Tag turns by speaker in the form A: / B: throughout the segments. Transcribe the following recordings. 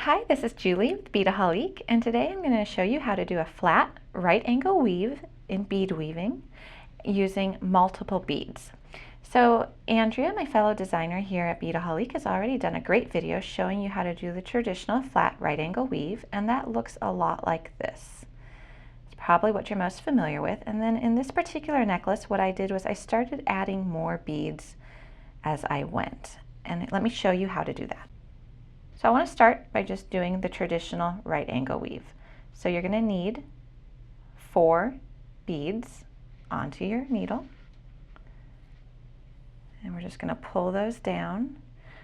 A: Hi, this is Julie with Beadaholique, and today I'm going to show you how to do a flat right angle weave in bead weaving using multiple beads. So Andrea, my fellow designer here at Beadaholique, has already done a great video showing you how to do the traditional flat right angle weave, and that looks a lot like this. It's probably what you're most familiar with. And then in this particular necklace, what I did was I started adding more beads as I went. And let me show you how to do that. So I want to start by just doing the traditional right angle weave. So you're going to need 4 beads onto your needle. And we're just going to pull those down.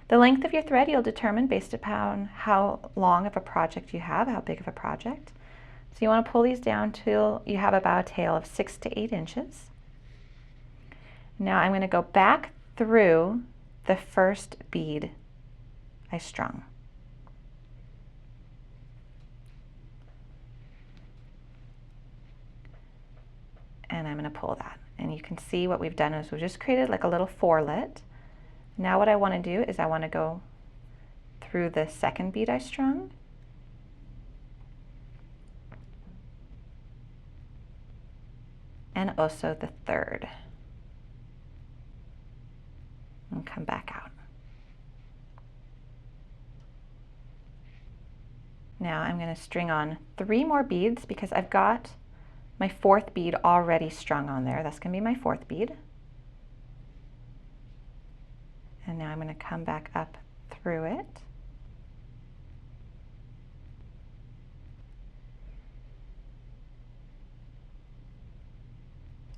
A: The length of your thread you'll determine based upon how long of a project you have, how big of a project. So you want to pull these down till you have about a tail of 6 to 8 inches. Now I'm going to go back through the first bead I strung. And I'm going to pull that. And you can see what we've done is we've just created like a little fourlet. Now what I want to do is I want to go through the second bead I strung. And also the third. And come back out. Now I'm going to string on 3 more beads because I've got my 4th bead already strung on there. That's going to be my 4th bead. And now I'm going to come back up through it.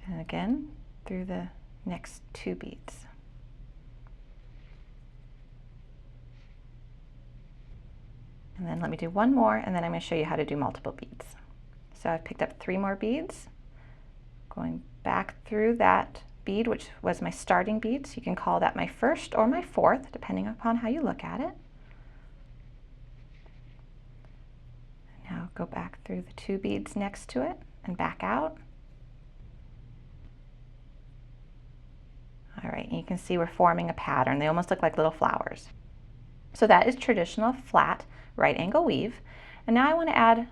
A: And again, through the next 2 beads. And then let me do one more, and then I'm going to show you how to do multiple beads. So I've picked up 3 more beads, going back through that bead, which was my starting bead. So you can call that my 1st or my 4th, depending upon how you look at it. And now go back through the 2 beads next to it and back out. All right, and you can see we're forming a pattern. They almost look like little flowers. So that is traditional flat right angle weave. And now I want to add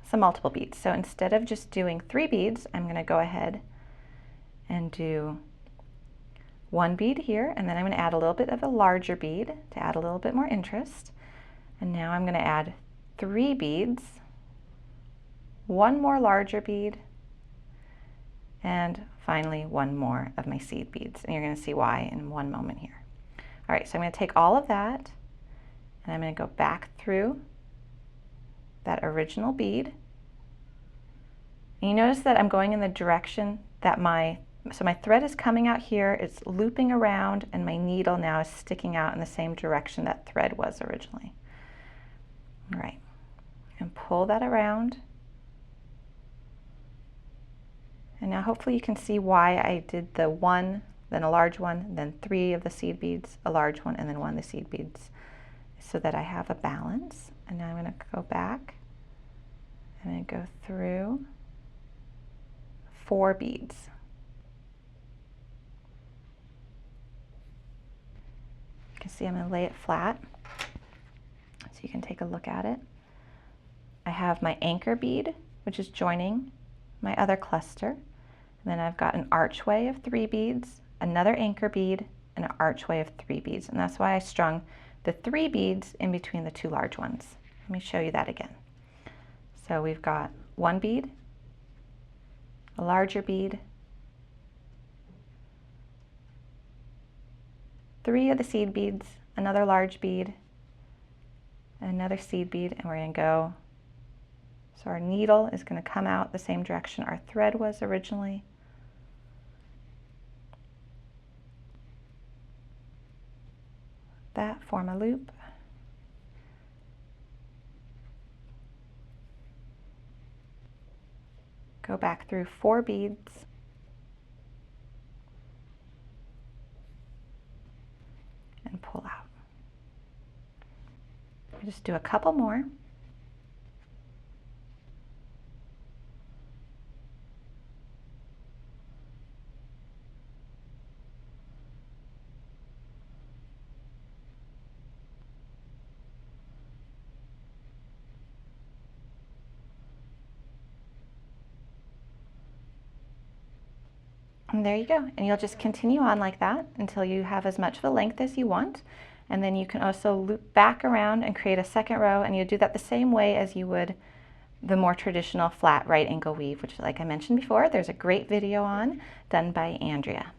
A: some multiple beads. So instead of just doing 3 beads, I'm going to go ahead and do 1 bead here, and then I'm going to add a little bit of a larger bead to add a little bit more interest. And now I'm going to add 3 beads, 1 more larger bead, and finally 1 more of my seed beads. And you're going to see why in one moment here. All right, so I'm going to take all of that and I'm going to go back through that original bead. And you notice that I'm going in the direction that my thread is coming out here, it's looping around, and my needle now is sticking out in the same direction that thread was originally. All right, and pull that around. And now hopefully you can see why I did the 1, then a large one, then 3 of the seed beads, a large one, and then 1 of the seed beads, so that I have a balance. And now I'm going to go back and I'm going to go through 4 beads. You can see I'm going to lay it flat so you can take a look at it. I have my anchor bead, which is joining my other cluster. And then I've got an archway of 3 beads, another anchor bead, and an archway of 3 beads. And that's why I strung the 3 beads in between the 2 large ones. Let me show you that again. So we've got 1 bead, a larger bead, 3 of the seed beads, another large bead, and another seed bead, and we're going to go. So our needle is going to come out the same direction our thread was originally. That, form a loop. Go back through 4 beads. And pull out. Just do a couple more. And there you go. And you'll just continue on like that until you have as much of a length as you want. And then you can also loop back around and create a second row, and you do that the same way as you would the more traditional flat right angle weave, which, like I mentioned before, there's a great video on done by Andrea.